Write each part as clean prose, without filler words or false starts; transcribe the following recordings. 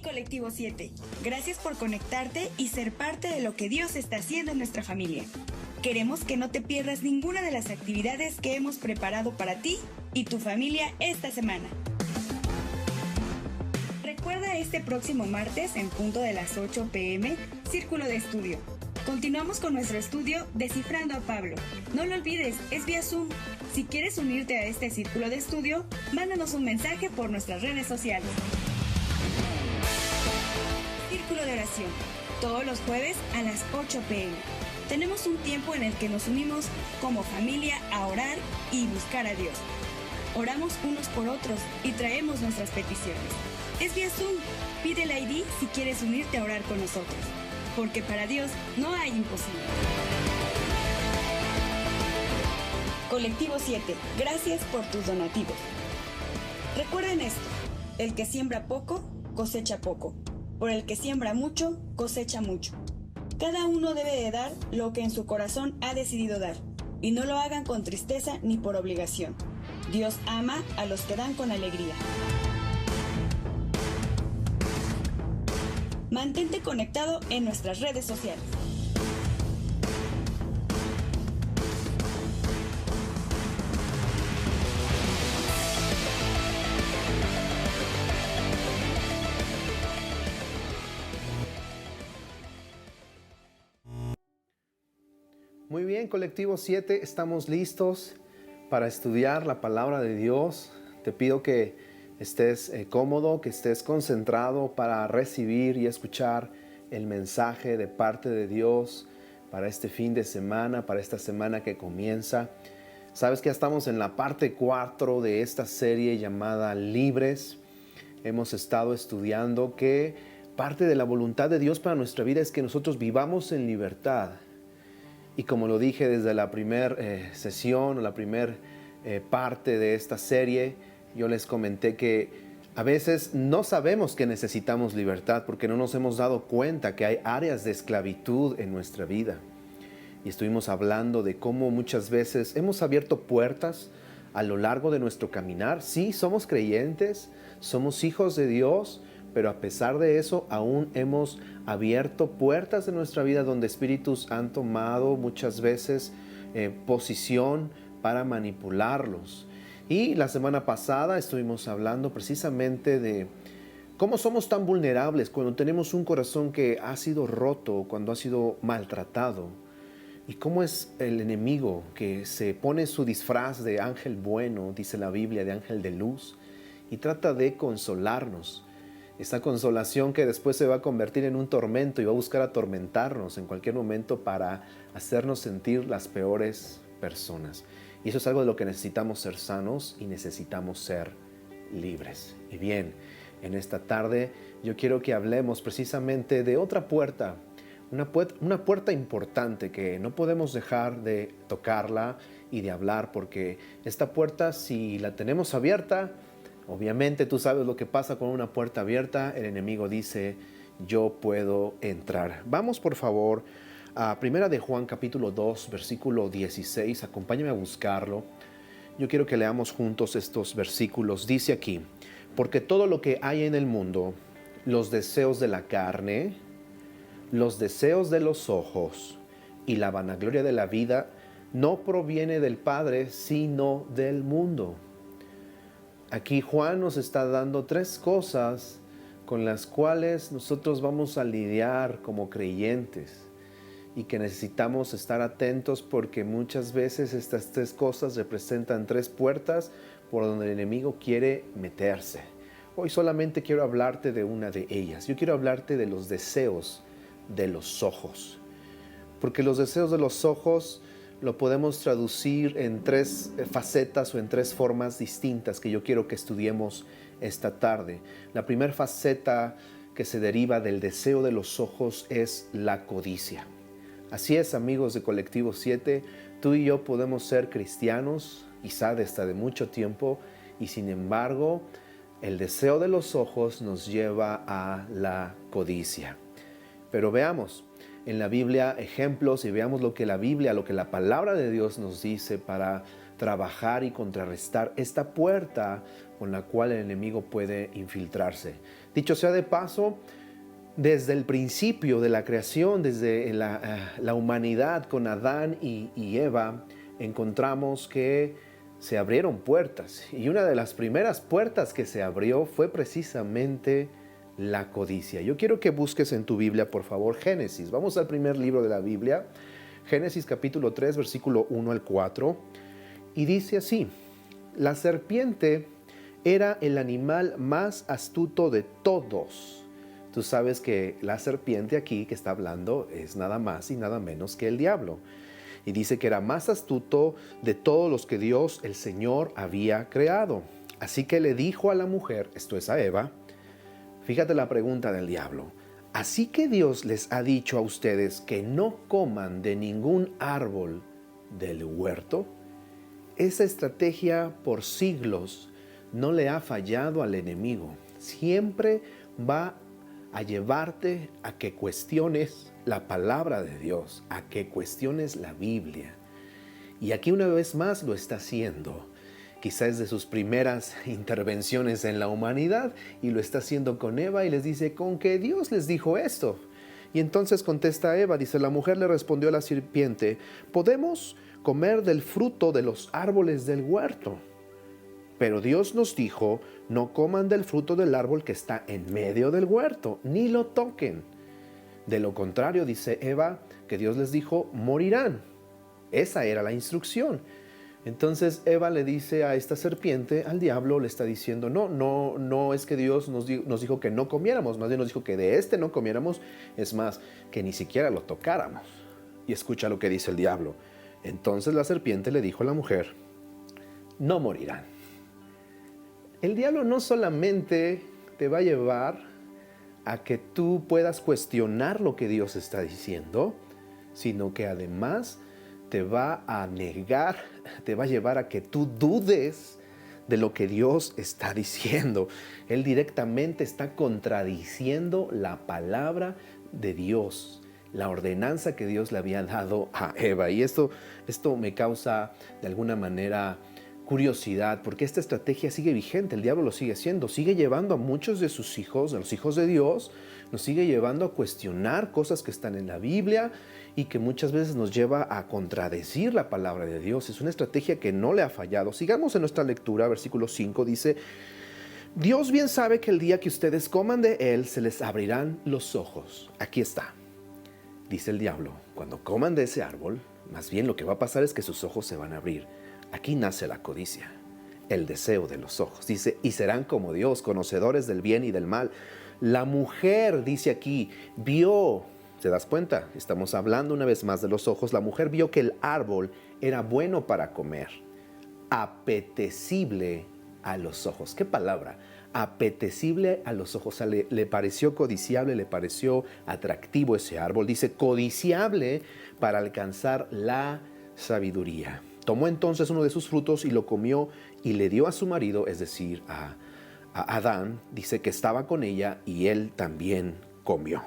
Colectivo 7. Gracias por conectarte y ser parte de lo que Dios está haciendo en nuestra familia. Queremos que no te pierdas ninguna de las actividades que hemos preparado para ti y tu familia esta semana. Recuerda este próximo martes en punto de las 8 p.m. Círculo de Estudio. Continuamos con nuestro estudio Descifrando a Pablo. No lo olvides, es vía Zoom. Si quieres unirte a este círculo de estudio, mándanos un mensaje por nuestras redes sociales. Círculo de Oración. Todos los jueves a las 8 p.m. Tenemos un tiempo en el que nos unimos como familia a orar y buscar a Dios. Oramos unos por otros y traemos nuestras peticiones. Es vía Zoom. Pide el ID si quieres unirte a orar con nosotros. Porque para Dios no hay imposible. Colectivo 7. Gracias por tus donativos. Recuerden esto. El que siembra poco, cosecha poco. Por el que siembra mucho, cosecha mucho. Cada uno debe de dar lo que en su corazón ha decidido dar. Y no lo hagan con tristeza ni por obligación. Dios ama a los que dan con alegría. Mantente conectado en nuestras redes sociales. Muy bien, Colectivo 7, estamos listos para estudiar la palabra de Dios. Te pido que estés cómodo, que estés concentrado para recibir y escuchar el mensaje de parte de Dios para este fin de semana, para esta semana que comienza. Sabes que ya estamos en la parte 4 de esta serie llamada Libres. Hemos estado estudiando que parte de la voluntad de Dios para nuestra vida es que nosotros vivamos en libertad. Y como lo dije desde la primera sesión o la primera parte de esta serie, yo les comenté que a veces no sabemos que necesitamos libertad porque no nos hemos dado cuenta que hay áreas de esclavitud en nuestra vida. Y estuvimos hablando de cómo muchas veces hemos abierto puertas a lo largo de nuestro caminar. Sí, somos creyentes, somos hijos de Dios, pero a pesar de eso aún hemos abierto puertas de nuestra vida donde espíritus han tomado muchas veces posición para manipularlos. Y la semana pasada estuvimos hablando precisamente de cómo somos tan vulnerables cuando tenemos un corazón que ha sido roto, cuando ha sido maltratado. Y cómo es el enemigo que se pone su disfraz de ángel bueno, dice la Biblia, de ángel de luz, y trata de consolarnos. Esa consolación que después se va a convertir en un tormento y va a buscar atormentarnos en cualquier momento para hacernos sentir las peores personas. Y eso es algo de lo que necesitamos ser sanos y necesitamos ser libres. Y bien, en esta tarde yo quiero que hablemos precisamente de otra puerta, una puerta importante que no podemos dejar de tocarla y de hablar, porque esta puerta, si la tenemos abierta, obviamente tú sabes lo que pasa con una puerta abierta. El enemigo dice, yo puedo entrar. Vamos por favor a 1 de Juan capítulo 2 versículo 16. Acompáñame a buscarlo. Yo quiero que leamos juntos estos versículos. Dice aquí, porque todo lo que hay en el mundo, los deseos de la carne, los deseos de los ojos y la vanagloria de la vida, no proviene del Padre, sino del mundo. Aquí Juan nos está dando 3 cosas con las cuales nosotros vamos a lidiar como creyentes y que necesitamos estar atentos porque muchas veces estas 3 cosas representan 3 puertas por donde el enemigo quiere meterse. Hoy solamente quiero hablarte de una de ellas. Yo quiero hablarte de los deseos de los ojos, porque los deseos de los ojos lo podemos traducir en 3 facetas o en 3 formas distintas que yo quiero que estudiemos esta tarde. La primera faceta que se deriva del deseo de los ojos es la codicia. Así es, amigos de Colectivo 7, tú y yo podemos ser cristianos, quizá desde de mucho tiempo, y sin embargo, el deseo de los ojos nos lleva a la codicia. Pero veamos en la Biblia ejemplos y veamos lo que la Biblia, lo que la palabra de Dios nos dice para trabajar y contrarrestar esta puerta con la cual el enemigo puede infiltrarse. Dicho sea de paso, desde el principio de la creación, desde la humanidad con Adán y Eva, encontramos que se abrieron puertas. Y una de las primeras puertas que se abrió fue precisamente la codicia. Yo quiero que busques en tu Biblia, por favor, Génesis. Vamos al primer libro de la Biblia, Génesis capítulo 3, versículo 1 al 4. Y dice así: la serpiente era el animal más astuto de todos. Tú sabes que la serpiente aquí que está hablando es nada más y nada menos que el diablo. Y dice que era más astuto de todos los que Dios, el Señor, había creado. Así que le dijo a la mujer, esto es a Eva, fíjate la pregunta del diablo: ¿así que Dios les ha dicho a ustedes que no coman de ningún árbol del huerto? Esa estrategia por siglos no le ha fallado al enemigo. Siempre va a llevarte a que cuestiones la palabra de Dios, a que cuestiones la Biblia. Y aquí una vez más lo está haciendo. Quizás de sus primeras intervenciones en la humanidad, y lo está haciendo con Eva y les dice: ¿con qué Dios les dijo esto? Y entonces contesta Eva, dice: la mujer le respondió a la serpiente: ¿podemos comer del fruto de los árboles del huerto? Pero Dios nos dijo: no coman del fruto del árbol que está en medio del huerto, ni lo toquen. De lo contrario, dice Eva, que Dios les dijo: morirán. Esa era la instrucción. Entonces Eva le dice a esta serpiente, al diablo, le está diciendo: no es que Dios nos dijo que no comiéramos, más bien nos dijo que de este no comiéramos, es más, que ni siquiera lo tocáramos. Y escucha lo que dice el diablo. Entonces la serpiente le dijo a la mujer: no morirán. El diablo no solamente te va a llevar a que tú puedas cuestionar lo que Dios está diciendo, sino que además te va a negar, te va a llevar a que tú dudes de lo que Dios está diciendo. Él directamente está contradiciendo la palabra de Dios, la ordenanza que Dios le había dado a Eva. Y esto me causa de alguna manera curiosidad, porque esta estrategia sigue vigente. El diablo lo sigue haciendo, sigue llevando a muchos de sus hijos, a los hijos de Dios, nos sigue llevando a cuestionar cosas que están en la Biblia y que muchas veces nos lleva a contradecir la palabra de Dios. Es una estrategia que no le ha fallado. Sigamos en nuestra lectura, versículo 5 dice: Dios bien sabe que el día que ustedes coman de él, se les abrirán los ojos. Aquí está, dice el diablo: cuando coman de ese árbol, más bien lo que va a pasar es que sus ojos se van a abrir. Aquí nace la codicia, el deseo de los ojos. Dice: y serán como Dios, conocedores del bien y del mal. La mujer, dice aquí, vio, ¿te das cuenta? Estamos hablando una vez más de los ojos. La mujer vio que el árbol era bueno para comer, apetecible a los ojos. ¿Qué palabra? Apetecible a los ojos. O sea, le pareció codiciable, le pareció atractivo ese árbol. Dice: codiciable para alcanzar la sabiduría. Tomó entonces uno de sus frutos y lo comió y le dio a su marido, es decir, a Adán. Dice que estaba con ella y él también comió.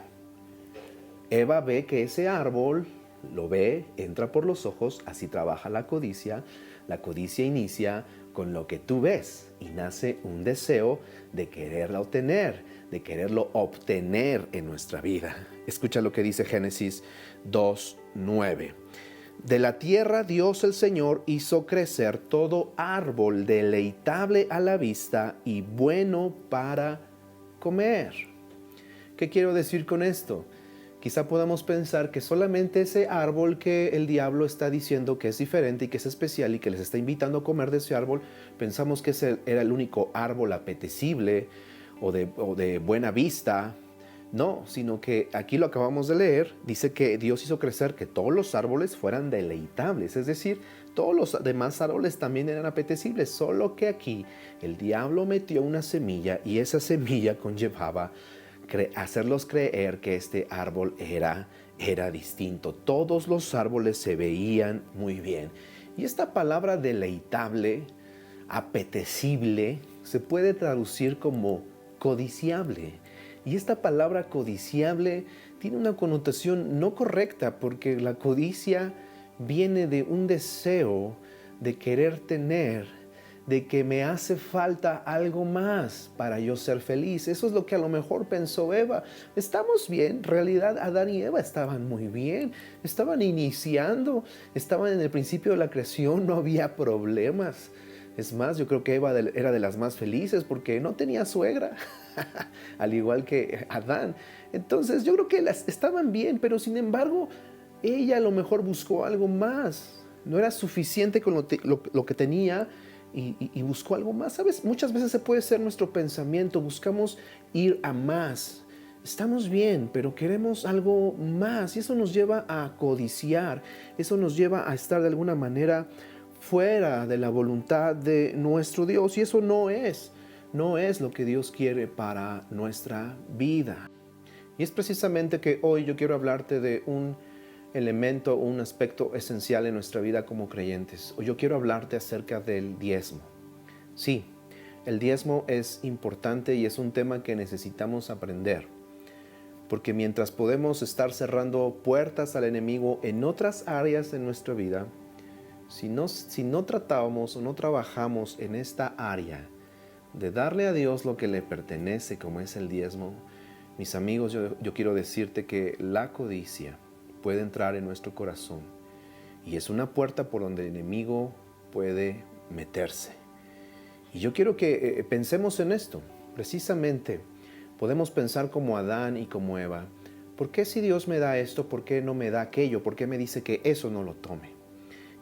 Eva ve que ese árbol, lo ve, entra por los ojos, así trabaja la codicia. La codicia inicia con lo que tú ves y nace un deseo de quererla obtener, de quererlo obtener en nuestra vida. Escucha lo que dice Génesis 2:9. De la tierra Dios el Señor hizo crecer todo árbol deleitable a la vista y bueno para comer. ¿Qué quiero decir con esto? Quizá podamos pensar que solamente ese árbol que el diablo está diciendo que es diferente y que es especial y que les está invitando a comer de ese árbol, pensamos que ese era el único árbol apetecible o de buena vista. No, sino que aquí lo acabamos de leer, dice que Dios hizo crecer que todos los árboles fueran deleitables, es decir, todos los demás árboles también eran apetecibles, solo que aquí el diablo metió una semilla y esa semilla conllevaba hacerlos creer que este árbol era distinto. Todos los árboles se veían muy bien. Y esta palabra deleitable, apetecible, se puede traducir como codiciable. Y esta palabra codiciable tiene una connotación no correcta, porque la codicia viene de un deseo de querer tener, de que me hace falta algo más para yo ser feliz. Eso es lo que a lo mejor pensó Eva. Estamos bien, en realidad Adán y Eva estaban muy bien, estaban iniciando, estaban en el principio de la creación, no había problemas. Es más, yo creo que Eva era de las más felices porque no tenía suegra, al igual que Adán. Entonces yo creo que estaban bien, pero sin embargo, ella a lo mejor buscó algo más. No era suficiente con lo que tenía y buscó algo más. ¿Sabes? Muchas veces se puede ser nuestro pensamiento, buscamos ir a más. Estamos bien, pero queremos algo más y eso nos lleva a codiciar, eso nos lleva a estar de alguna manera fuera de la voluntad de nuestro Dios y eso no es lo que Dios quiere para nuestra vida. Y es precisamente que hoy yo quiero hablarte de un elemento, un aspecto esencial en nuestra vida como creyentes. Hoy yo quiero hablarte acerca del diezmo. Sí, el diezmo es importante y es un tema que necesitamos aprender. Porque mientras podemos estar cerrando puertas al enemigo en otras áreas de nuestra vida, si no tratamos o no trabajamos en esta área de darle a Dios lo que le pertenece, como es el diezmo, mis amigos, yo quiero decirte que la codicia puede entrar en nuestro corazón y es una puerta por donde el enemigo puede meterse. Y yo quiero que pensemos en esto. Precisamente podemos pensar como Adán y como Eva. ¿Por qué si Dios me da esto, por qué no me da aquello? ¿Por qué me dice que eso no lo tome?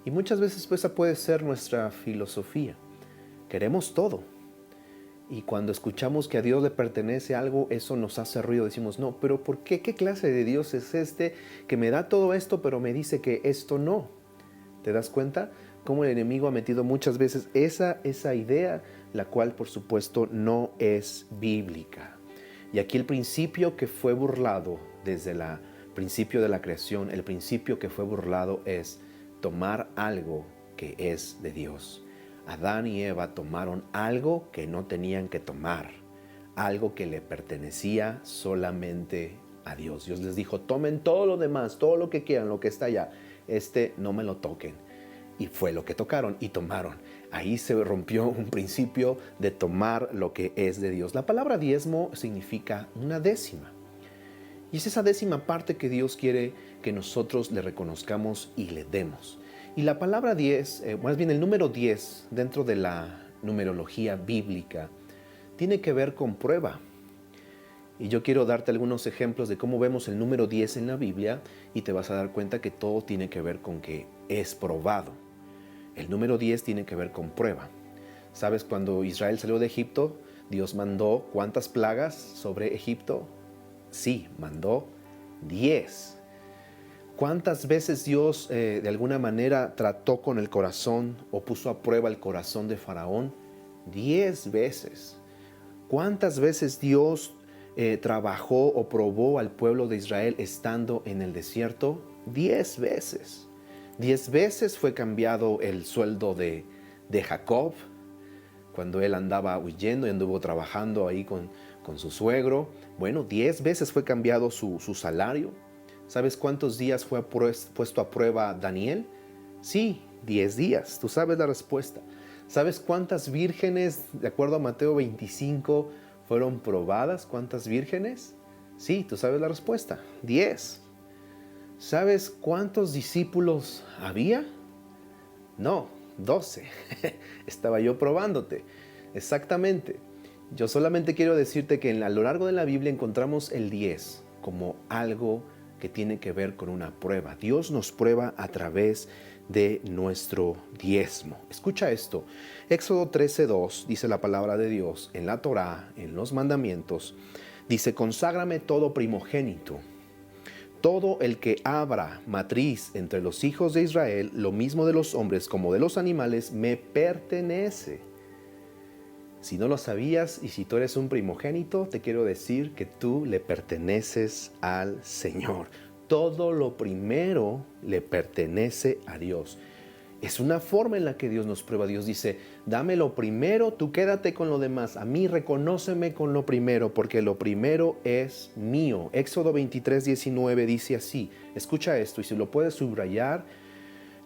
Y muchas veces esa puede ser nuestra filosofía. Queremos todo. Y cuando escuchamos que a Dios le pertenece algo, eso nos hace ruido. Decimos, no, pero ¿por qué? ¿Qué clase de Dios es este que me da todo esto, pero me dice que esto no? ¿Te das cuenta? Cómo el enemigo ha metido muchas veces esa idea, la cual por supuesto no es bíblica. Y aquí el principio que fue burlado desde el principio de la creación, el principio que fue burlado es tomar algo que es de Dios. Adán y Eva tomaron algo que no tenían que tomar, algo que le pertenecía solamente a Dios. Dios les dijo, tomen todo lo demás, todo lo que quieran, lo que está allá, no me lo toquen. Y fue lo que tocaron y tomaron. Ahí se rompió un principio de tomar lo que es de Dios. La palabra diezmo significa una décima. Y es esa décima parte que Dios quiere que nosotros le reconozcamos y le demos. Y la palabra 10, más bien el número 10 dentro de la numerología bíblica, tiene que ver con prueba. Y yo quiero darte algunos ejemplos de cómo vemos el número 10 en la Biblia y te vas a dar cuenta que todo tiene que ver con que es probado. El número 10 tiene que ver con prueba. ¿Sabes? Cuando Israel salió de Egipto, Dios mandó ¿cuántas plagas sobre Egipto? Sí, mandó 10. ¿Cuántas veces Dios de alguna manera trató con el corazón o puso a prueba el corazón de Faraón? 10 veces. ¿Cuántas veces Dios trabajó o probó al pueblo de Israel estando en el desierto? 10 veces. 10 veces fue cambiado el sueldo de Jacob cuando él andaba huyendo y anduvo trabajando ahí con su suegro. Bueno, 10 veces fue cambiado su salario. ¿Sabes cuántos días fue puesto a prueba Daniel? Sí, 10 días. Tú sabes la respuesta. ¿Sabes cuántas vírgenes, de acuerdo a Mateo 25, fueron probadas? ¿Cuántas vírgenes? Sí, tú sabes la respuesta. 10. ¿Sabes cuántos discípulos había? No, 12. Estaba yo probándote. Exactamente. Yo solamente quiero decirte que a lo largo de la Biblia encontramos el 10 como algo que tiene que ver con una prueba. Dios nos prueba a través de nuestro diezmo. Escucha esto. Éxodo 13:2 dice la palabra de Dios en la Torá, en los mandamientos. Dice, conságrame todo primogénito. Todo el que abra matriz entre los hijos de Israel, lo mismo de los hombres como de los animales, me pertenece. Si no lo sabías y si tú eres un primogénito, te quiero decir que tú le perteneces al Señor. Todo lo primero le pertenece a Dios. Es una forma en la que Dios nos prueba. Dios dice, dame lo primero, tú quédate con lo demás. A mí reconóceme con lo primero, porque lo primero es mío. Éxodo 23:19 dice así. Escucha esto y si lo puedes subrayar,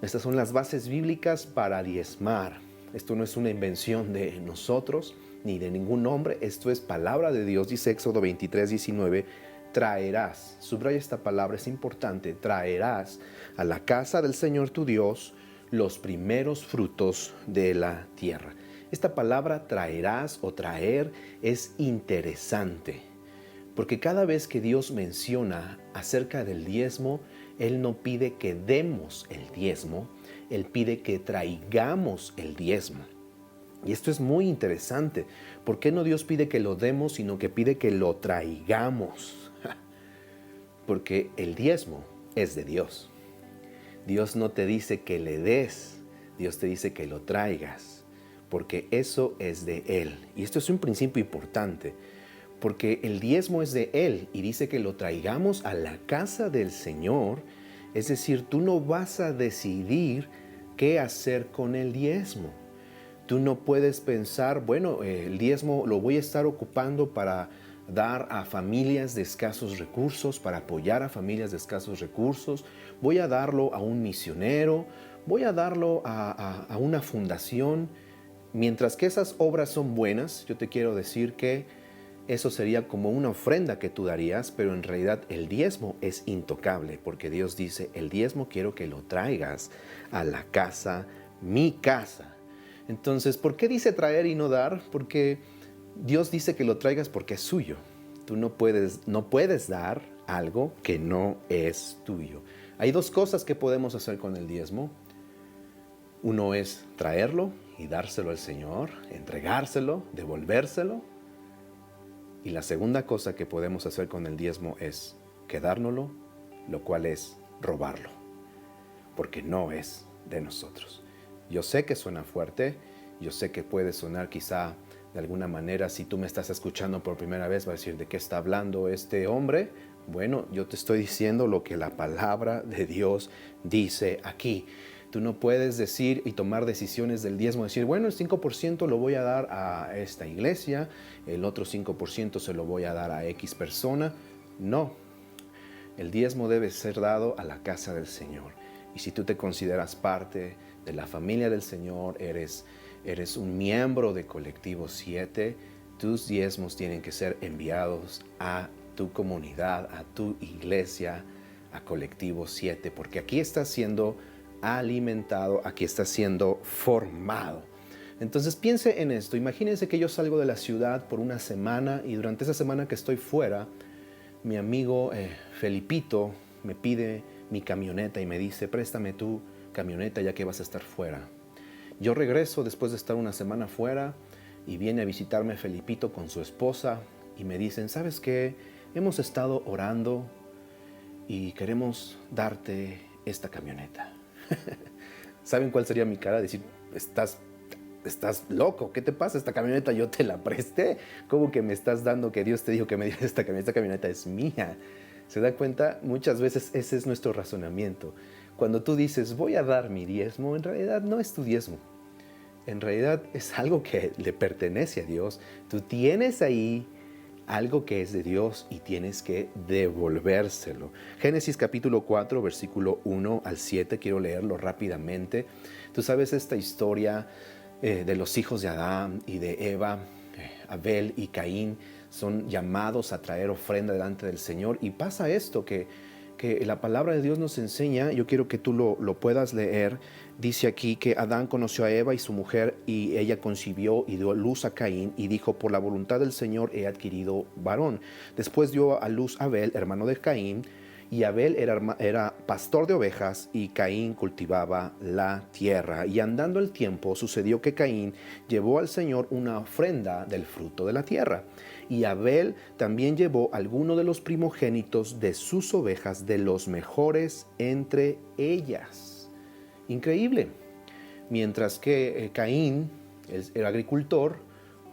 Estas son las bases bíblicas para diezmar. Esto no es una invención de nosotros ni de ningún hombre. Esto es palabra de Dios. Dice Éxodo 23:19. Traerás, subraya esta palabra, es importante, traerás a la casa del Señor tu Dios los primeros frutos de la tierra. Esta palabra traerás o traer es interesante, porque cada vez que Dios menciona acerca del diezmo, Él no pide que demos el diezmo, Él pide que traigamos el diezmo. Y esto es muy interesante. ¿Por qué no Dios pide que lo demos, sino que pide que lo traigamos? Porque el diezmo es de Dios. Dios no te dice que le des, Dios te dice que lo traigas, porque eso es de Él. Y esto es un principio importante, porque el diezmo es de Él y dice que lo traigamos a la casa del Señor. Es decir, tú no vas a decidir qué hacer con el diezmo. Tú no puedes pensar, bueno, el diezmo lo voy a estar ocupando para dar a familias de escasos recursos, para apoyar a familias de escasos recursos, voy a darlo a un misionero, voy a darlo a una fundación. Mientras que esas obras son buenas, yo te quiero decir que eso sería como una ofrenda que tú darías, pero en realidad el diezmo es intocable, porque Dios dice, el diezmo quiero que lo traigas a la casa, mi casa. Entonces, ¿por qué dice traer y no dar? Porque Dios dice que lo traigas porque es suyo. Tú no puedes dar algo que no es tuyo. Hay dos cosas que podemos hacer con el diezmo. Uno es traerlo y dárselo al Señor, entregárselo, devolvérselo. Y la segunda cosa que podemos hacer con el diezmo es quedárnoslo, lo cual es robarlo, porque no es de nosotros. Yo sé que suena fuerte, yo sé que puede sonar quizá de alguna manera, si tú me estás escuchando por primera vez, va a decir, ¿de qué está hablando este hombre? Bueno, yo te estoy diciendo lo que la palabra de Dios dice aquí. Tú no puedes decir y tomar decisiones del diezmo, decir, bueno, el 5% lo voy a dar a esta iglesia, el otro 5% se lo voy a dar a X persona. No, el diezmo debe ser dado a la casa del Señor. Y si tú te consideras parte de la familia del Señor, eres un miembro de Colectivo 7, tus diezmos tienen que ser enviados a tu comunidad, a tu iglesia, a Colectivo 7, porque aquí estás siendo alimentado, aquí está siendo formado. Entonces piense en esto, imagínense que yo salgo de la ciudad por una semana y durante esa semana que estoy fuera, mi amigo Felipito me pide mi camioneta y me dice, préstame tu camioneta ya que vas a estar fuera. Yo regreso después de estar una semana fuera y viene a visitarme Felipito con su esposa y me dicen, ¿sabes qué? Hemos estado orando y queremos darte esta camioneta. ¿Saben cuál sería mi cara? Decir, estás loco, ¿qué te pasa? Esta camioneta yo te la presté. ¿Cómo que me estás dando que Dios te dijo que me dieras esta camioneta? Esta camioneta es mía. ¿Se da cuenta? Muchas veces ese es nuestro razonamiento. Cuando tú dices, voy a dar mi diezmo, en realidad no es tu diezmo. En realidad es algo que le pertenece a Dios. Tú tienes ahí algo que es de Dios y tienes que devolvérselo. Génesis capítulo 4, versículo 1 al 7, quiero leerlo rápidamente. Tú sabes esta historia de los hijos de Adán y de Eva, Abel y Caín, son llamados a traer ofrenda delante del Señor. Y pasa esto que la palabra de Dios nos enseña, yo quiero que tú lo puedas leer. Dice aquí que Adán conoció a Eva y su mujer, y ella concibió y dio a luz a Caín, y dijo, por la voluntad del Señor he adquirido varón. Después dio a luz a Abel, hermano de Caín, y Abel era pastor de ovejas, y Caín cultivaba la tierra. Y andando el tiempo, sucedió que Caín llevó al Señor una ofrenda del fruto de la tierra. Y Abel también llevó alguno de los primogénitos de sus ovejas, de los mejores entre ellas. Increíble. Mientras que Caín, el agricultor,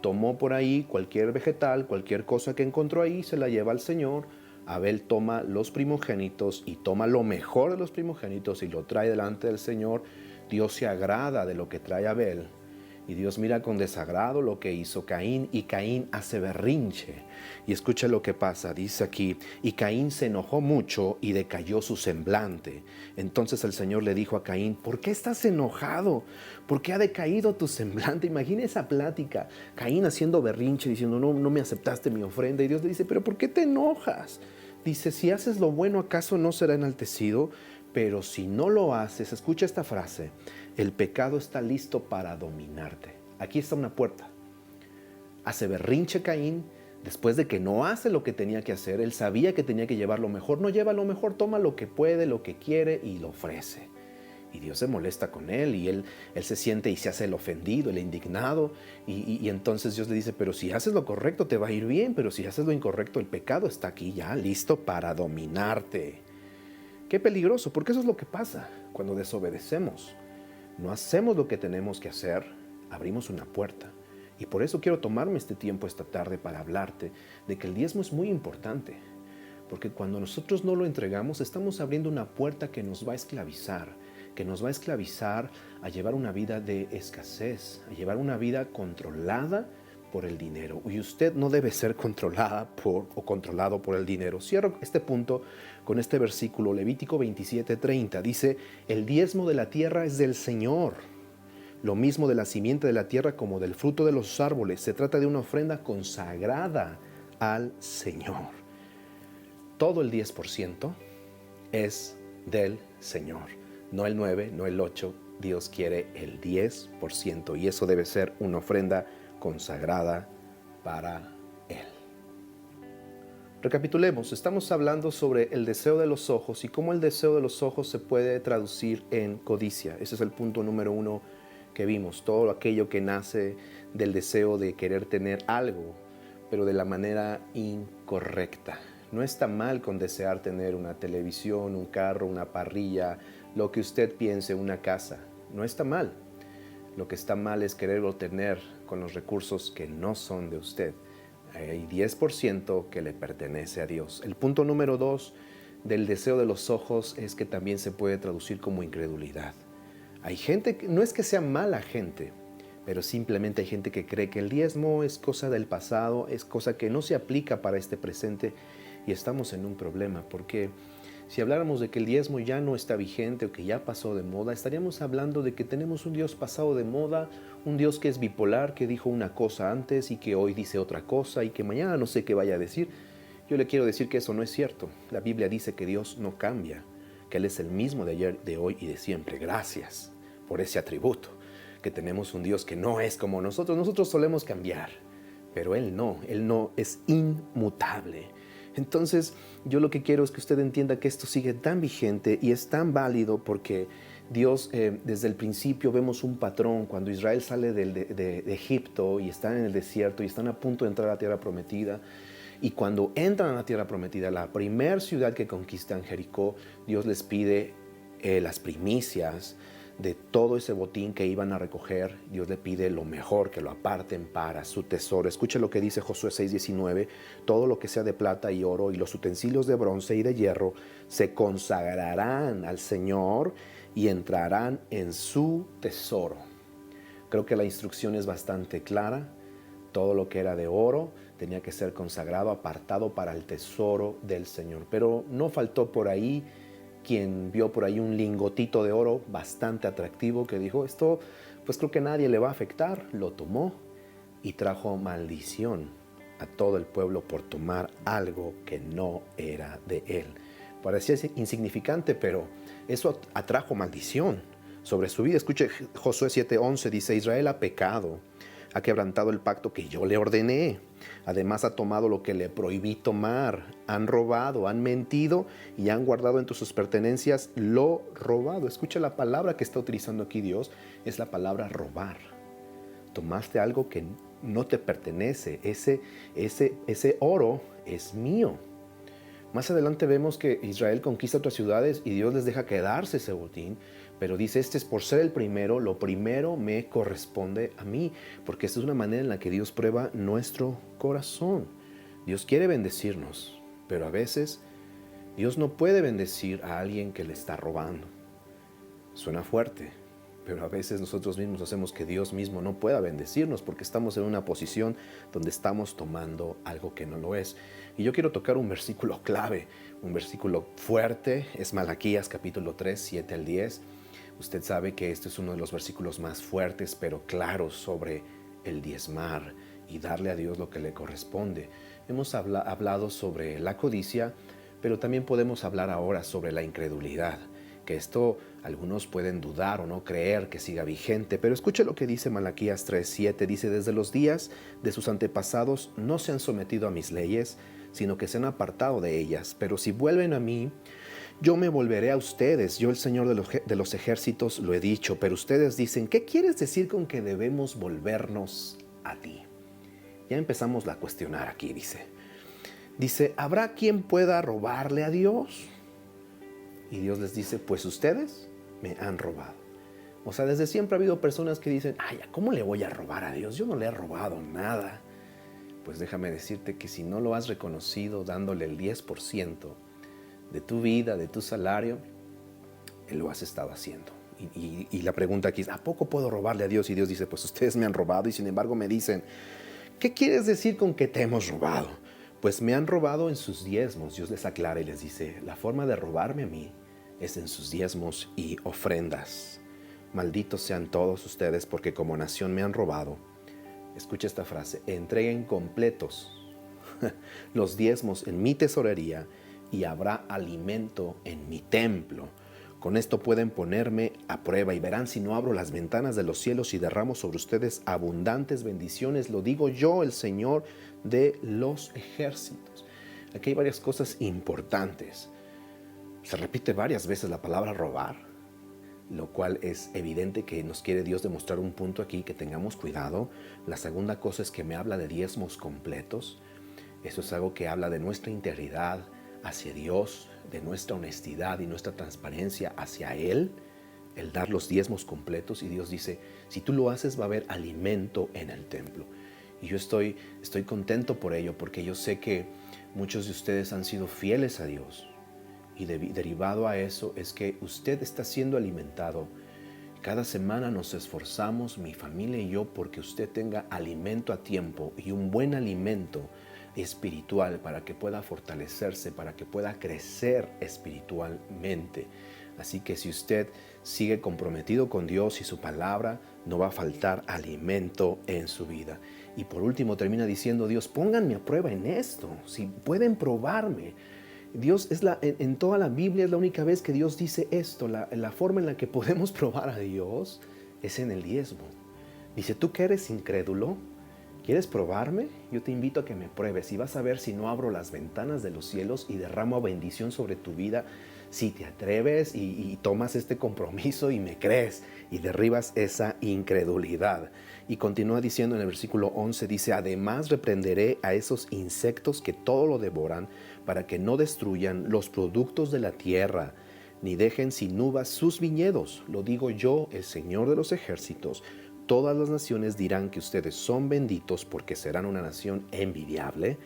tomó por ahí cualquier vegetal, cualquier cosa que encontró ahí, se la lleva al Señor. Abel toma los primogénitos y toma lo mejor de los primogénitos y lo trae delante del Señor. Dios se agrada de lo que trae Abel Y Dios mira con desagrado lo que hizo Caín, y Caín hace berrinche. Y escucha lo que pasa, dice aquí, y Caín se enojó mucho y decayó su semblante. Entonces el Señor le dijo a Caín, ¿por qué estás enojado? ¿Por qué ha decaído tu semblante? Imagina esa plática, Caín haciendo berrinche, diciendo, no me aceptaste mi ofrenda. Y Dios le dice, ¿pero por qué te enojas? Dice, si haces lo bueno, ¿acaso no será enaltecido? Pero si no lo haces, escucha esta frase, el pecado está listo para dominarte. Aquí está una puerta. Hace berrinche Caín, después de que no hace lo que tenía que hacer, él sabía que tenía que llevar lo mejor, no lleva lo mejor, toma lo que puede, lo que quiere y lo ofrece. Y Dios se molesta con él y él se siente y se hace el ofendido, el indignado. Y entonces Dios le dice, pero si haces lo correcto te va a ir bien, pero si haces lo incorrecto, el pecado está aquí ya listo para dominarte. Qué peligroso, porque eso es lo que pasa cuando desobedecemos. No hacemos lo que tenemos que hacer, abrimos una puerta. Y por eso quiero tomarme este tiempo esta tarde para hablarte de que el diezmo es muy importante. Porque cuando nosotros no lo entregamos, estamos abriendo una puerta que nos va a esclavizar a llevar una vida de escasez, a llevar una vida controlada por el dinero. Y usted no debe ser controlada o controlado por el dinero. Cierro este punto con este versículo, Levítico 27:30. Dice, el diezmo de la tierra es del Señor. Lo mismo de la simiente de la tierra como del fruto de los árboles. Se trata de una ofrenda consagrada al Señor. Todo el 10% es del Señor. No el 9, no el 8. Dios quiere el 10% y eso debe ser una ofrenda consagrada para Él. Recapitulemos, estamos hablando sobre el deseo de los ojos y cómo el deseo de los ojos se puede traducir en codicia. Ese es el punto número 1 que vimos, todo aquello que nace del deseo de querer tener algo, pero de la manera incorrecta. No está mal con desear tener una televisión, un carro, una parrilla, lo que usted piense, una casa. No está mal. Lo que está mal es quererlo tener con los recursos que no son de usted. Hay 10% que le pertenece a Dios. El punto número 2 del deseo de los ojos es que también se puede traducir como incredulidad. Hay gente, no es que sea mala gente, pero simplemente hay gente que cree que el diezmo es cosa del pasado, es cosa que no se aplica para este presente y estamos en un problema porque si habláramos de que el diezmo ya no está vigente o que ya pasó de moda, estaríamos hablando de que tenemos un Dios pasado de moda, un Dios que es bipolar, que dijo una cosa antes y que hoy dice otra cosa y que mañana no sé qué vaya a decir. Yo le quiero decir que eso no es cierto. La Biblia dice que Dios no cambia, que Él es el mismo de ayer, de hoy y de siempre. Gracias por ese atributo, que tenemos un Dios que no es como nosotros. Nosotros solemos cambiar, pero Él no es inmutable. Entonces, yo lo que quiero es que usted entienda que esto sigue tan vigente y es tan válido porque Dios, desde el principio vemos un patrón. Cuando Israel sale de Egipto y están en el desierto y están a punto de entrar a la tierra prometida, y cuando entran a la tierra prometida, la primera ciudad que conquistan, Jericó, Dios les pide las primicias de todo ese botín que iban a recoger. Dios le pide lo mejor, que lo aparten para su tesoro. Escuche lo que dice Josué 6:19, todo lo que sea de plata y oro y los utensilios de bronce y de hierro se consagrarán al Señor y entrarán en su tesoro. Creo que la instrucción es bastante clara. Todo lo que era de oro tenía que ser consagrado, apartado para el tesoro del Señor. Pero no faltó por ahí quien vio por ahí un lingotito de oro bastante atractivo que dijo, esto pues creo que nadie le va a afectar. Lo tomó y trajo maldición a todo el pueblo por tomar algo que no era de él. Parecía insignificante, pero eso atrajo maldición sobre su vida. Escuche Josué 7:11, dice, Israel ha pecado, ha quebrantado el pacto que yo le ordené. Además ha tomado lo que le prohibí tomar. Han robado, han mentido y han guardado entre sus pertenencias lo robado. Escucha la palabra que está utilizando aquí Dios. Es la palabra robar. Tomaste algo que no te pertenece. Ese oro es mío. Más adelante vemos que Israel conquista otras ciudades y Dios les deja quedarse ese botín, pero dice, este es por ser el primero, lo primero me corresponde a mí, porque esta es una manera en la que Dios prueba nuestro corazón. Dios quiere bendecirnos, pero a veces Dios no puede bendecir a alguien que le está robando. Suena fuerte, pero a veces nosotros mismos hacemos que Dios mismo no pueda bendecirnos porque estamos en una posición donde estamos tomando algo que no lo es. Y yo quiero tocar un versículo clave, un versículo fuerte, es Malaquías capítulo 3, 7 al 10. Usted sabe que este es uno de los versículos más fuertes, pero claros sobre el diezmar y darle a Dios lo que le corresponde. Hemos hablado sobre la codicia, pero también podemos hablar ahora sobre la incredulidad, que esto algunos pueden dudar o no creer que siga vigente, pero escuche lo que dice Malaquías 3:7, dice: desde los días de sus antepasados no se han sometido a mis leyes, sino que se han apartado de ellas, pero si vuelven a mí, yo me volveré a ustedes, yo el Señor de los ejércitos lo he dicho. Pero ustedes dicen, ¿qué quieres decir con que debemos volvernos a ti? Ya empezamos a cuestionar aquí, dice, ¿habrá quien pueda robarle a Dios? Y Dios les dice, pues ustedes me han robado. O sea, desde siempre ha habido personas que dicen, ay, ¿cómo le voy a robar a Dios? Yo no le he robado nada. Pues déjame decirte que si no lo has reconocido dándole el 10% de tu vida, de tu salario, lo has estado haciendo. Y la pregunta aquí es, ¿a poco puedo robarle a Dios? Y Dios dice, pues ustedes me han robado. Y sin embargo me dicen, ¿qué quieres decir con que te hemos robado? Pues me han robado en sus diezmos. Dios les aclara y les dice, la forma de robarme a mí es en sus diezmos y ofrendas. Malditos sean todos ustedes porque como nación me han robado. Escucha esta frase, entreguen completos los diezmos en mi tesorería y habrá alimento en mi templo. Con esto pueden ponerme a prueba y verán si no abro las ventanas de los cielos y derramo sobre ustedes abundantes bendiciones. Lo digo yo, el Señor de los ejércitos. Aquí hay varias cosas importantes. Se repite varias veces la palabra robar, lo cual es evidente que nos quiere Dios demostrar un punto aquí, que tengamos cuidado. La segunda cosa es que me habla de diezmos completos. Eso es algo que habla de nuestra integridad hacia Dios, de nuestra honestidad y nuestra transparencia hacia Él, el dar los diezmos completos. Y Dios dice, si tú lo haces va a haber alimento en el templo. Y yo estoy contento por ello, porque yo sé que muchos de ustedes han sido fieles a Dios. Y derivado a eso es que usted está siendo alimentado. Cada semana nos esforzamos, mi familia y yo, porque usted tenga alimento a tiempo y un buen alimento espiritual para que pueda fortalecerse, para que pueda crecer espiritualmente. Así que si usted sigue comprometido con Dios y su palabra, no va a faltar alimento en su vida. Y por último termina diciendo Dios, pónganme a prueba en esto, si pueden probarme. Dios en toda la Biblia es la única vez que Dios dice esto. La forma en la que podemos probar a Dios es en el diezmo. Dice, tú que eres incrédulo, ¿quieres probarme? Yo te invito a que me pruebes y vas a ver si no abro las ventanas de los cielos y derramo bendición sobre tu vida. Si te atreves y tomas este compromiso y me crees y derribas esa incredulidad. Y continúa diciendo en el versículo 11, dice, además reprenderé a esos insectos que todo lo devoran para que no destruyan los productos de la tierra, ni dejen sin uvas sus viñedos. Lo digo yo, el Señor de los ejércitos. Todas las naciones dirán que ustedes son benditos porque serán una nación envidiable.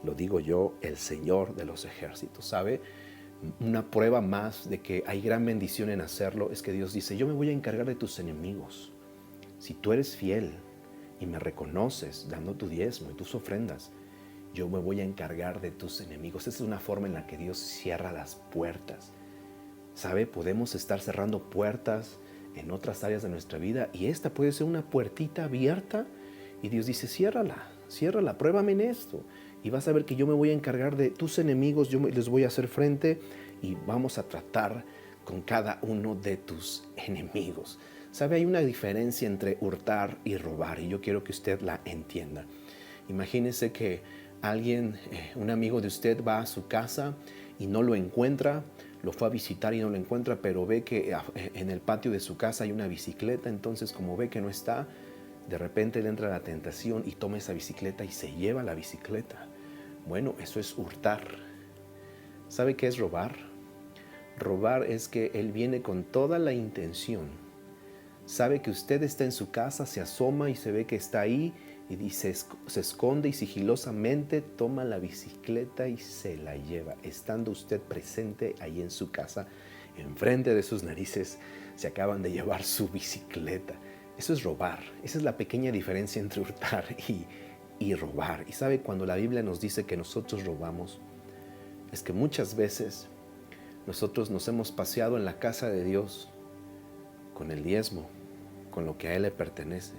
Lo digo yo, el Señor de los ejércitos. ¿Sabe? Una prueba más de que hay gran bendición en hacerlo es que Dios dice, yo me voy a encargar de tus enemigos. Si tú eres fiel y me reconoces dando tu diezmo y tus ofrendas, yo me voy a encargar de tus enemigos. Esa es una forma en la que Dios cierra las puertas. ¿Sabe? Podemos estar cerrando puertas en otras áreas de nuestra vida y esta puede ser una puertita abierta y Dios dice, ciérrala, pruébame en esto y vas a ver que yo me voy a encargar de tus enemigos, les voy a hacer frente y vamos a tratar con cada uno de tus enemigos. ¿Sabe? Hay una diferencia entre hurtar y robar y yo quiero que usted la entienda. Imagínese que alguien, un amigo de usted va a su casa y no lo encuentra, lo fue a visitar y no lo encuentra, pero ve que en el patio de su casa hay una bicicleta, entonces como ve que no está, de repente le entra la tentación y toma esa bicicleta y se lleva la bicicleta. Bueno, eso es hurtar. ¿Sabe qué es robar? Robar es que él viene con toda la intención. Sabe que usted está en su casa, se asoma y se ve que está ahí y dice, se esconde y sigilosamente toma la bicicleta y se la lleva, estando usted presente ahí en su casa. enfrente de sus narices se acaban de llevar su bicicleta. Eso es robar. Esa es la pequeña diferencia entre hurtar y robar. Y sabe, cuando la Biblia nos dice que nosotros robamos, es que muchas veces nosotros nos hemos paseado en la casa de Dios con el diezmo, con lo que a Él le pertenece,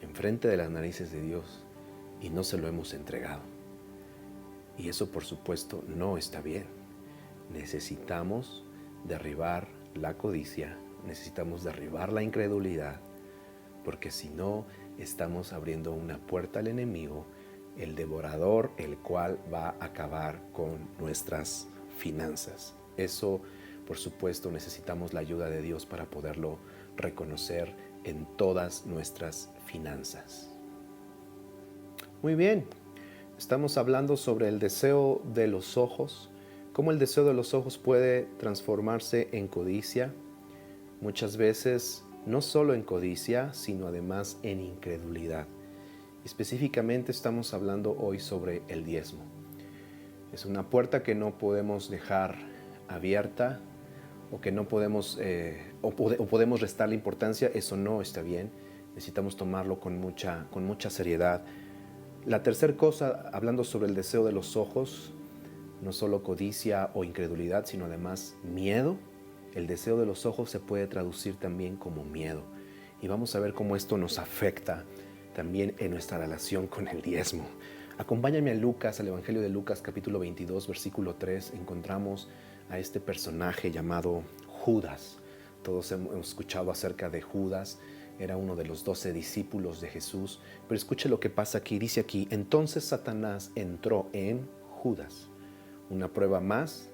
enfrente de las narices de Dios, y no se lo hemos entregado. Y eso, por supuesto, no está bien. Necesitamos derribar la codicia, necesitamos derribar la incredulidad, porque si no, estamos abriendo una puerta al enemigo, el devorador, el cual va a acabar con nuestras finanzas. Eso, por supuesto, necesitamos la ayuda de Dios para poderlo reconocer en todas nuestras finanzas. Muy bien, estamos hablando sobre el deseo de los ojos, cómo el deseo de los ojos puede transformarse en codicia, muchas veces no solo en codicia, sino además en incredulidad. Específicamente estamos hablando hoy sobre el diezmo. Es una puerta que no podemos dejar abierta o que no podemos o podemos restarle importancia. Eso no está bien. Necesitamos tomarlo con mucha seriedad. La tercera cosa, hablando sobre el deseo de los ojos, no solo codicia o incredulidad, sino además miedo. El deseo de los ojos se puede traducir también como miedo. Y vamos a ver cómo esto nos afecta también en nuestra relación con el diezmo. Acompáñame a Lucas, al Evangelio de Lucas, capítulo 22, versículo 3. Encontramos a este personaje llamado Judas. Todos hemos escuchado acerca de Judas. Era uno de los 12 discípulos de Jesús. Pero escuche lo que pasa aquí. Dice aquí, entonces Satanás entró en Judas. Una prueba más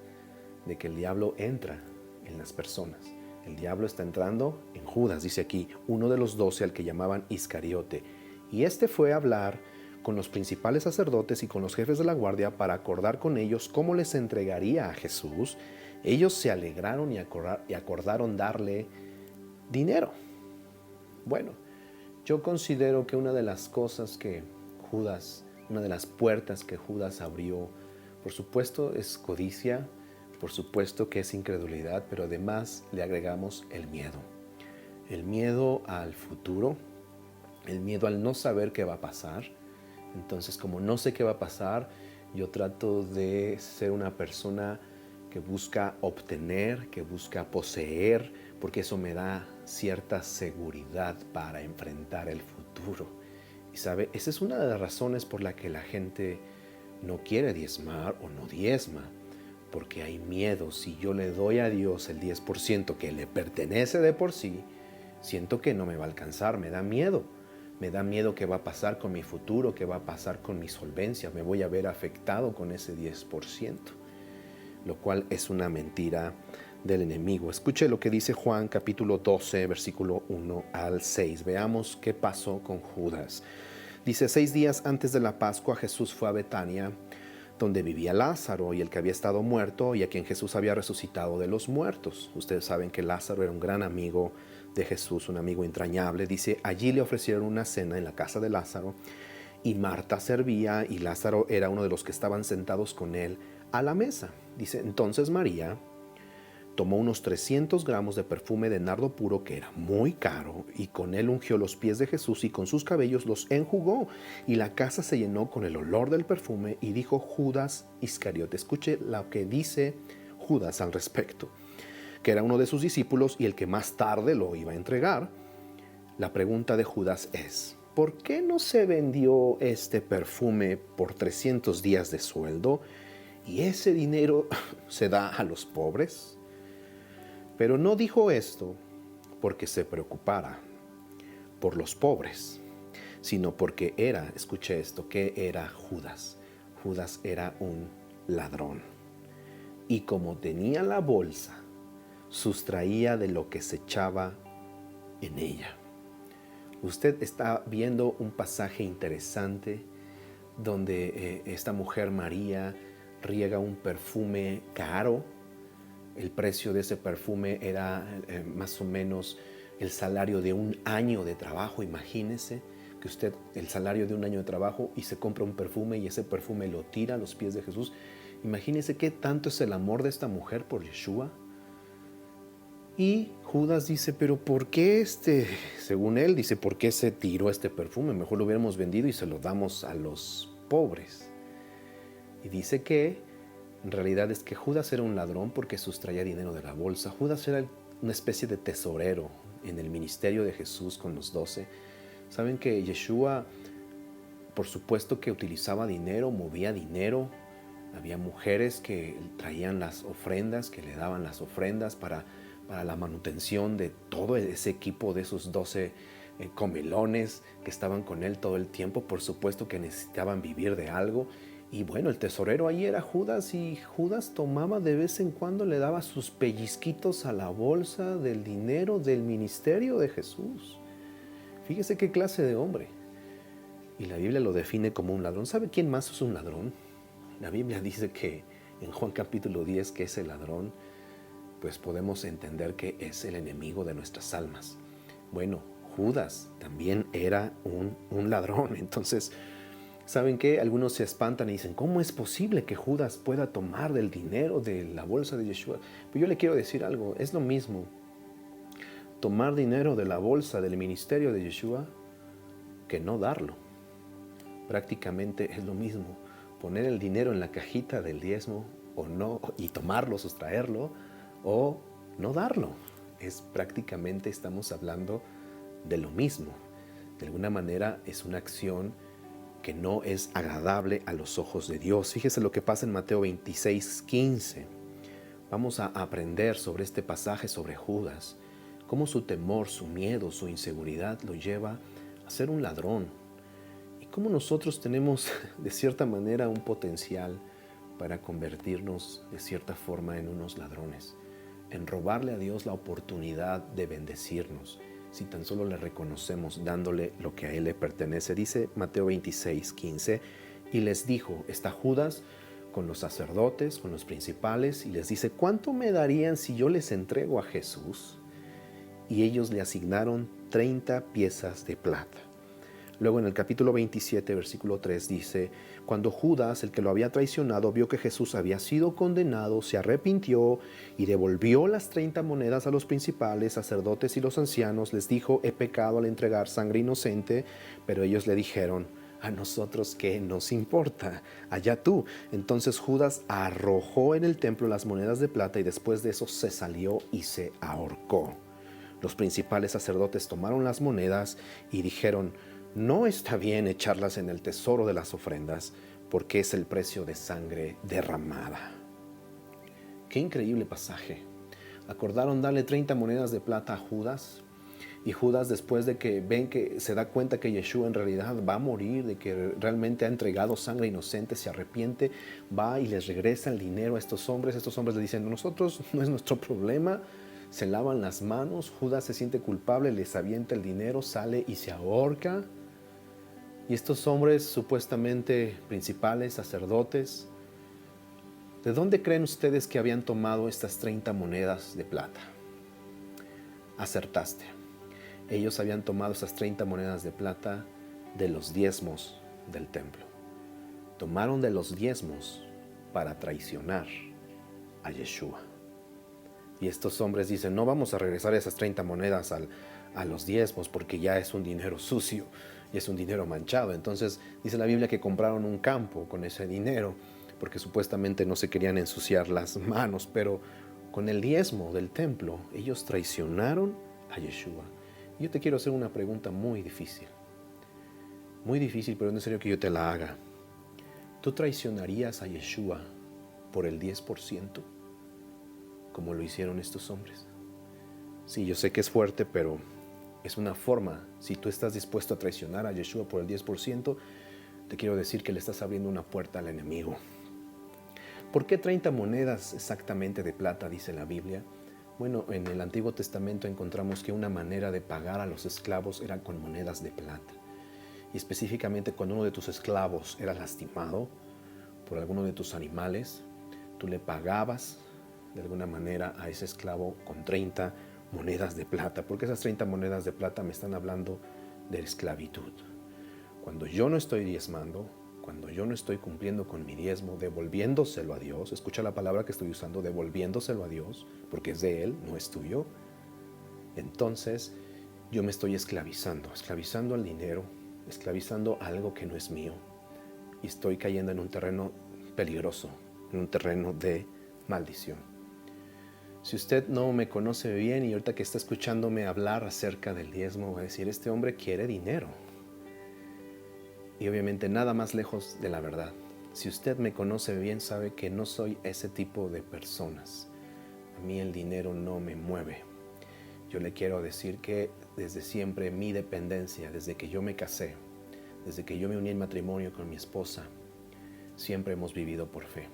de que el diablo entra en las personas. El diablo está entrando en Judas, dice aquí, uno de los 12 al que llamaban Iscariote. Y este fue a hablar con los principales sacerdotes y con los jefes de la guardia para acordar con ellos cómo les entregaría a Jesús. Ellos se alegraron y acordaron darle dinero. Bueno, yo considero que una de las cosas que Judas, una de las puertas que Judas abrió, por supuesto es codicia, por supuesto que es incredulidad, pero además le agregamos el miedo. El miedo al futuro, el miedo al no saber qué va a pasar. Entonces, como no sé qué va a pasar, yo trato de ser una persona que busca obtener, que busca poseer, porque eso me da cierta seguridad para enfrentar el futuro. Y sabe, esa es una de las razones por la que la gente no quiere diezmar o no diezma, porque hay miedo. Si yo le doy a Dios el 10% que le pertenece de por sí, siento que no me va a alcanzar, me da miedo. Me da miedo qué va a pasar con mi futuro, qué va a pasar con mi solvencia. Me voy a ver afectado con ese 10%, lo cual es una mentira del enemigo. Escuche lo que dice Juan capítulo 12, versículo 1 al 6. Veamos qué pasó con Judas. Dice, 6 días antes de la Pascua Jesús fue a Betania, donde vivía Lázaro y el que había estado muerto y a quien Jesús había resucitado de los muertos. Ustedes saben que Lázaro era un gran amigo de Jesús, un amigo entrañable. Dice, allí le ofrecieron una cena en la casa de Lázaro y Marta servía y Lázaro era uno de los que estaban sentados con él a la mesa. Dice, entonces María tomó unos 300 gramos de perfume de nardo puro que era muy caro y con él ungió los pies de Jesús y con sus cabellos los enjugó y la casa se llenó con el olor del perfume y dijo Judas Iscariote. Escuche lo que dice Judas al respecto, que era uno de sus discípulos y el que más tarde lo iba a entregar. La pregunta de Judas es, ¿por qué no se vendió este perfume por 300 días de sueldo y ese dinero se da a los pobres? Pero no dijo esto porque se preocupara por los pobres, sino porque era, escuche esto, que era Judas. Judas era un ladrón. Y como tenía la bolsa, sustraía de lo que se echaba en ella. Usted está viendo un pasaje interesante donde esta mujer María riega un perfume caro. El precio de ese perfume era más o menos el salario de un año de trabajo. Imagínese que usted, el salario de un año de trabajo, y se compra un perfume y ese perfume lo tira a los pies de Jesús. Imagínese qué tanto es el amor de esta mujer por Yeshua. Y Judas dice, pero ¿por qué según él, dice, ¿por qué se tiró este perfume? Mejor lo hubiéramos vendido y se lo damos a los pobres. Y dice que en realidad es que Judas era un ladrón porque sustraía dinero de la bolsa. Judas era una especie de tesorero en el ministerio de Jesús con los 12. Saben que Yeshua, por supuesto que utilizaba dinero, movía dinero. Había mujeres que traían las ofrendas, que le daban las ofrendas para la manutención de todo ese equipo de esos 12 comelones que estaban con él todo el tiempo. Por supuesto que necesitaban vivir de algo. Y bueno, el tesorero ahí era Judas, y Judas tomaba de vez en cuando, le daba sus pellizquitos a la bolsa del dinero del ministerio de Jesús. Fíjese qué clase de hombre. Y la Biblia lo define como un ladrón. ¿Sabe quién más es un ladrón? La Biblia dice que en Juan capítulo 10 que ese ladrón, pues podemos entender que es el enemigo de nuestras almas. Bueno, Judas también era un ladrón. Entonces, ¿saben qué? Algunos se espantan y dicen, ¿cómo es posible que Judas pueda tomar del dinero de la bolsa de Yeshua? Pero yo le quiero decir algo, es lo mismo tomar dinero de la bolsa del ministerio de Yeshua que no darlo. Prácticamente es lo mismo poner el dinero en la cajita del diezmo o no, y tomarlo, sustraerlo, o no darlo. Prácticamente estamos hablando de lo mismo. De alguna manera es una acción que no es agradable a los ojos de Dios. Fíjese lo que pasa en Mateo 26:15. Vamos a aprender sobre este pasaje sobre Judas, cómo su temor, su miedo, su inseguridad lo lleva a ser un ladrón, y cómo nosotros tenemos de cierta manera un potencial para convertirnos de cierta forma en unos ladrones, en robarle a Dios la oportunidad de bendecirnos, si tan solo le reconocemos dándole lo que a Él le pertenece. Dice Mateo 26:15, y les dijo, está Judas con los sacerdotes, con los principales, y les dice, ¿cuánto me darían si yo les entrego a Jesús? Y ellos le asignaron 30 piezas de plata. Luego en el capítulo 27, versículo 3 dice, cuando Judas, el que lo había traicionado, vio que Jesús había sido condenado, se arrepintió y devolvió las 30 monedas a los principales, sacerdotes y los ancianos. Les dijo, he pecado al entregar sangre inocente. Pero ellos le dijeron, a nosotros qué nos importa, allá tú. Entonces Judas arrojó en el templo las monedas de plata, y después de eso se salió y se ahorcó. Los principales sacerdotes tomaron las monedas y dijeron, no está bien echarlas en el tesoro de las ofrendas, porque es el precio de sangre derramada. Qué increíble pasaje. Acordaron darle 30 monedas de plata a Judas, y Judas, después de que ven que se da cuenta que Yeshua en realidad va a morir, de que realmente ha entregado sangre inocente, se arrepiente, va y les regresa el dinero a estos hombres. Estos hombres le dicen, nosotros no es nuestro problema. Se lavan las manos. Judas se siente culpable, les avienta el dinero, sale y se ahorca. Y estos hombres, supuestamente principales, sacerdotes, ¿de dónde creen ustedes que habían tomado estas 30 monedas de plata? Acertaste. Ellos habían tomado esas 30 monedas de plata de los diezmos del templo. Tomaron de los diezmos para traicionar a Yeshua. Y estos hombres dicen, no vamos a regresar esas 30 monedas a los diezmos, porque ya es un dinero sucio y es un dinero manchado. Entonces dice la Biblia que compraron un campo con ese dinero, porque supuestamente no se querían ensuciar las manos. Pero con el diezmo del templo ellos traicionaron a Yeshua. Yo te quiero hacer una pregunta muy difícil, pero es necesario que yo te la haga. ¿Tú traicionarías a Yeshua por el 10%, como lo hicieron estos hombres? Sí, yo sé que es fuerte, pero es una forma. Si tú estás dispuesto a traicionar a Yeshua por el 10%, te quiero decir que le estás abriendo una puerta al enemigo. ¿Por qué 30 monedas exactamente de plata, dice la Biblia? Bueno, en el Antiguo Testamento encontramos que una manera de pagar a los esclavos era con monedas de plata. Y específicamente cuando uno de tus esclavos era lastimado por alguno de tus animales, tú le pagabas de alguna manera a ese esclavo con 30 monedas de plata, porque esas 30 monedas de plata me están hablando de esclavitud. Cuando yo no estoy diezmando, cuando yo no estoy cumpliendo con mi diezmo, devolviéndoselo a Dios, escucha la palabra que estoy usando, devolviéndoselo a Dios, porque es de Él, no es tuyo. entonces yo me estoy esclavizando al dinero, esclavizando a algo que no es mío. Y estoy cayendo en un terreno peligroso, en un terreno de maldición. Si usted no me conoce bien y ahorita que está escuchándome hablar acerca del diezmo, va a decir, este hombre quiere dinero. Y obviamente nada más lejos de la verdad. Si usted me conoce bien, sabe que no soy ese tipo de personas. A mí el dinero no me mueve. Yo le quiero decir que desde siempre mi dependencia, desde que yo me casé, desde que yo me uní en matrimonio con mi esposa, siempre hemos vivido por fe.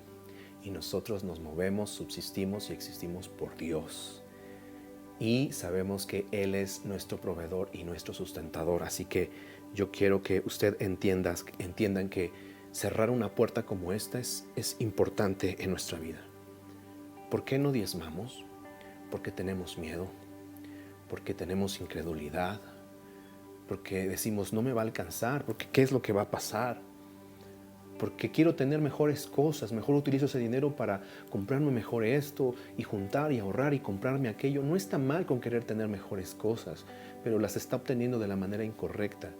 Y nosotros nos movemos, subsistimos y existimos por Dios. Y sabemos que Él es nuestro proveedor y nuestro sustentador. Así que yo quiero que usted entiendan que cerrar una puerta como esta es importante en nuestra vida. ¿Por qué no diezmamos? Porque tenemos miedo, porque tenemos incredulidad, porque decimos no me va a alcanzar, porque ¿qué es lo que va a pasar? Porque quiero tener mejores cosas, mejor utilizo ese dinero para comprarme mejor esto y juntar y ahorrar y comprarme aquello. No está mal con querer tener mejores cosas, pero las está obteniendo de la manera incorrecta.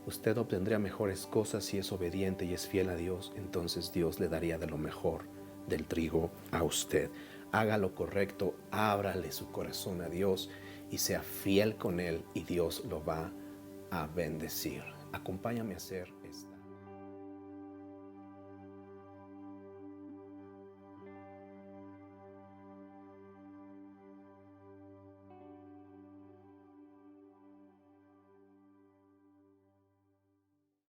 Usted obtendría mejores cosas si es obediente y es fiel a Dios, entonces Dios le daría de lo mejor del trigo a usted. Haga lo correcto, ábrale su corazón a Dios y sea fiel con Él y Dios lo va a bendecir. Acompáñame a hacer